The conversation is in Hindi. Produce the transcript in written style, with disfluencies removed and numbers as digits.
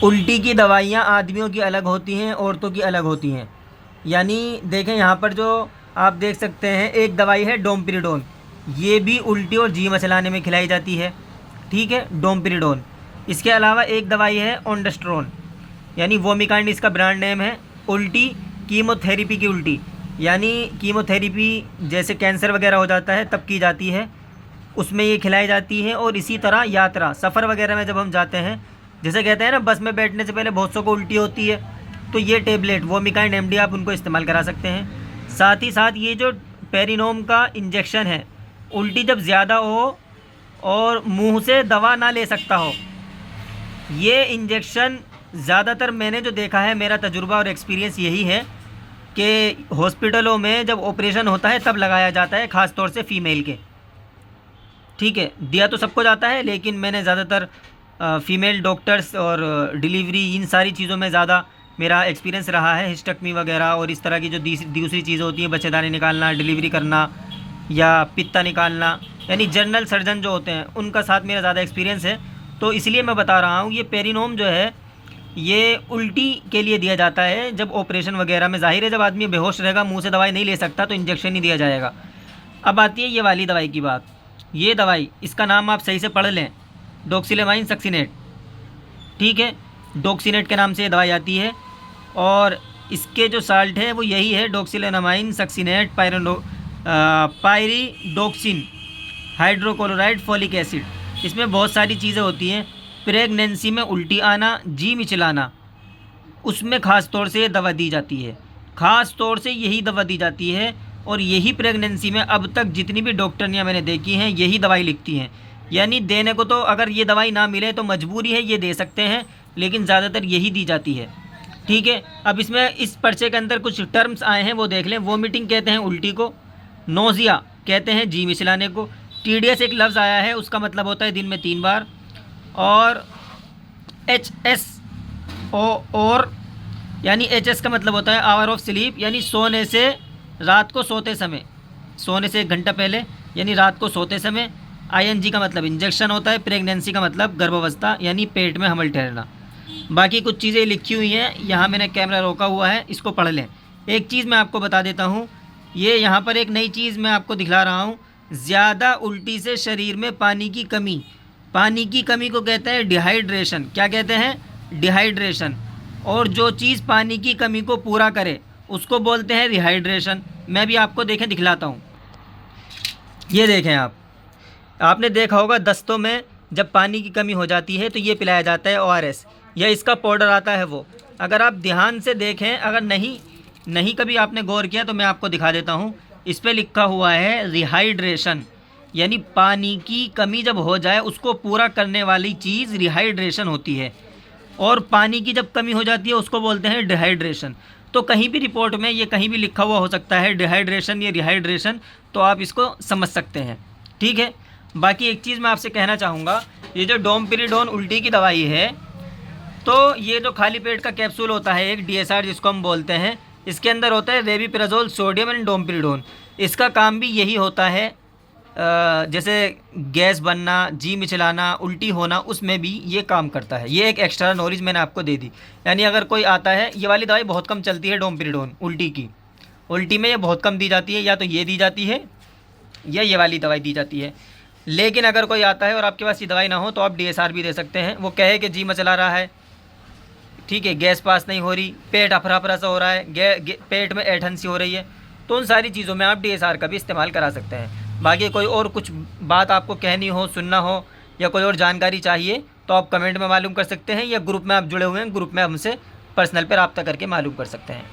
उल्टी की दवाइयाँ आदमियों की अलग होती हैं, औरतों की अलग होती हैं। यानी देखें यहाँ पर जो आप देख सकते हैं, एक दवाई है डोमपेरिडोन, ये भी उल्टी और जी मचलाने में खिलाई जाती है। ठीक है, डोमपेरिडोन। इसके अलावा एक दवाई है ओंडास्ट्रोन, यानी वोमिकांड इसका ब्रांड नेम है। उल्टी, कीमोथेरेपी की उल्टी, यानी कीमोथेरेपी जैसे कैंसर वगैरह हो जाता है तब की जाती है, उसमें ये खिलाई जाती है। और इसी तरह यात्रा सफ़र वगैरह में जब हम जाते हैं, जैसे कहते हैं ना बस में बैठने से पहले बहुत सौ को उल्टी होती है, तो ये टेबलेट वोमिकाइंड एमडी आप उनको इस्तेमाल करा सकते हैं। साथ ही साथ ये जो पेरिनोम का इंजेक्शन है, उल्टी जब ज़्यादा हो और मुंह से दवा ना ले सकता हो, ये इंजेक्शन ज़्यादातर मैंने जो देखा है, मेरा तजुर्बा और एक्सपीरियंस यही है कि हॉस्पिटलों में जब ऑपरेशन होता है तब लगाया जाता है, ख़ास तौर से फ़ीमेल के। ठीक है, दिया तो सबको जाता है, लेकिन मैंने ज़्यादातर फ़ीमेल डॉक्टर्स और डिलीवरी इन सारी चीज़ों में ज़्यादा मेरा एक्सपीरियंस रहा है। हिस्टेक्टमी वगैरह और इस तरह की जो दूसरी चीज़ें होती हैं, बच्चेदानी निकालना, डिलीवरी करना या पित्ता निकालना, यानी जनरल सर्जन जो होते हैं उनका साथ मेरा ज़्यादा एक्सपीरियंस है। तो इसलिए मैं बता रहा हूँ, ये पेरिनोम जो है ये उल्टी के लिए दिया जाता है जब ऑपरेशन वगैरह में। ज़ाहिर है जब आदमी बेहोश रहेगा, मुँह से दवाई नहीं ले सकता, तो इंजेक्शन ही दिया जाएगा। अब आती है ये वाली दवाई की बात। ये दवाई, इसका नाम आप सही से पढ़ लें, डॉक्सिलेमाइन सक्सिनेट। ठीक है, डॉक्सिनेट के नाम से ये दवाई आती है, और इसके जो साल्ट है वो यही है, doxylamine succinate pyridoxine hydrochloride folic acid. इसमें बहुत सारी चीज़ें होती हैं। प्रेगनेंसी में उल्टी आना, जी मिचलाना, उसमें ख़ास तौर से ये दवा दी जाती है, ख़ास तौर से यही दवा दी जाती है। और यही प्रेगनेंसी में अब तक जितनी भी डॉक्टरनियाँ मैंने देखी हैं, यही दवाई लिखती हैं। यानी देने को तो अगर ये दवाई ना मिले तो मजबूरी है, ये दे सकते हैं, लेकिन ज़्यादातर यही दी जाती है। ठीक है, अब इसमें इस पर्चे के अंदर कुछ टर्म्स आए हैं, वो देख लें। वोमिटिंग कहते हैं उल्टी को, नोज़िया कहते हैं जी मिचलाने को, टीडीएस एक लफ्ज़ आया है, उसका मतलब होता है दिन में 3 बार, और और यानी एच का मतलब होता है आवर ऑफ स्लीप, यानी सोने से रात को सोते समय, सोने से 1 घंटा पहले, यानी रात को सोते समय। आईएनजी का मतलब इंजेक्शन होता है। प्रेगनेंसी का मतलब गर्भावस्था, यानी पेट में हमल ठहरना। बाकी कुछ चीज़ें लिखी हुई हैं, यहाँ मैंने कैमरा रोका हुआ है, इसको पढ़ लें। एक चीज़ मैं आपको बता देता हूँ, ये यहाँ पर एक नई चीज़ मैं आपको दिखला रहा हूँ। ज़्यादा उल्टी से शरीर में पानी की कमी, पानी की कमी को कहते हैं डिहाइड्रेशन। क्या कहते हैं? डिहाइड्रेशन। और जो चीज़ पानी की कमी को पूरा करे उसको बोलते हैं रिहाइड्रेशन। मैं भी आपको देखें दिखलाता हूँ। ये देखें आपने देखा होगा दस्तों में जब पानी की कमी हो जाती है तो ये पिलाया जाता है ORS, या इसका पाउडर आता है वो। अगर आप ध्यान से देखें, अगर नहीं कभी आपने गौर किया तो मैं आपको दिखा देता हूँ। इस पर लिखा हुआ है रिहाइड्रेशन, यानी पानी की कमी जब हो जाए उसको पूरा करने वाली चीज़ रिहाइड्रेशन होती है। और पानी की जब कमी हो जाती है उसको बोलते हैं डिहाइड्रेशन। तो कहीं भी रिपोर्ट में ये कहीं भी लिखा हुआ हो सकता है डिहाइड्रेशन या रिहाइड्रेशन, तो आप इसको समझ सकते हैं। ठीक है, बाकी एक चीज़ मैं आपसे कहना चाहूँगा, ये जो डोमपेरिडोन उल्टी की दवाई है, तो ये जो खाली पेट का कैप्सूल होता है एक DSR जिसको हम बोलते हैं, इसके अंदर होता है रेबिप्राजोल सोडियम एंड डोमपेरिडोन। इसका काम भी यही होता है, जैसे गैस बनना, जी मिचलाना, उल्टी होना, उसमें भी ये काम करता है। ये एक एक्स्ट्रा नॉलेज मैंने आपको दे दी। यानी अगर कोई आता है, ये वाली दवाई बहुत कम चलती है डोमपेरिडोन उल्टी की, उल्टी में ये बहुत कम दी जाती है, या तो ये दी जाती है या ये वाली दवाई दी जाती है। लेकिन अगर कोई आता है और आपके पास ये दवाई ना हो तो आप DSR भी दे सकते हैं। वो कहे कि जी मचला रहा है, ठीक है, गैस पास नहीं हो रही, पेट अफरा सा हो रहा है, पेट में ऐठन सी हो रही है, तो उन सारी चीज़ों में आप DSR का भी इस्तेमाल करा सकते हैं। बाकी कोई और कुछ बात आपको कहनी हो, सुनना हो, या कोई और जानकारी चाहिए तो आप कमेंट में मालूम कर सकते हैं, या ग्रुप में आप जुड़े हुए हैं, ग्रुप में हमसे पर्सनल पर रब्ता करके मालूम कर सकते हैं।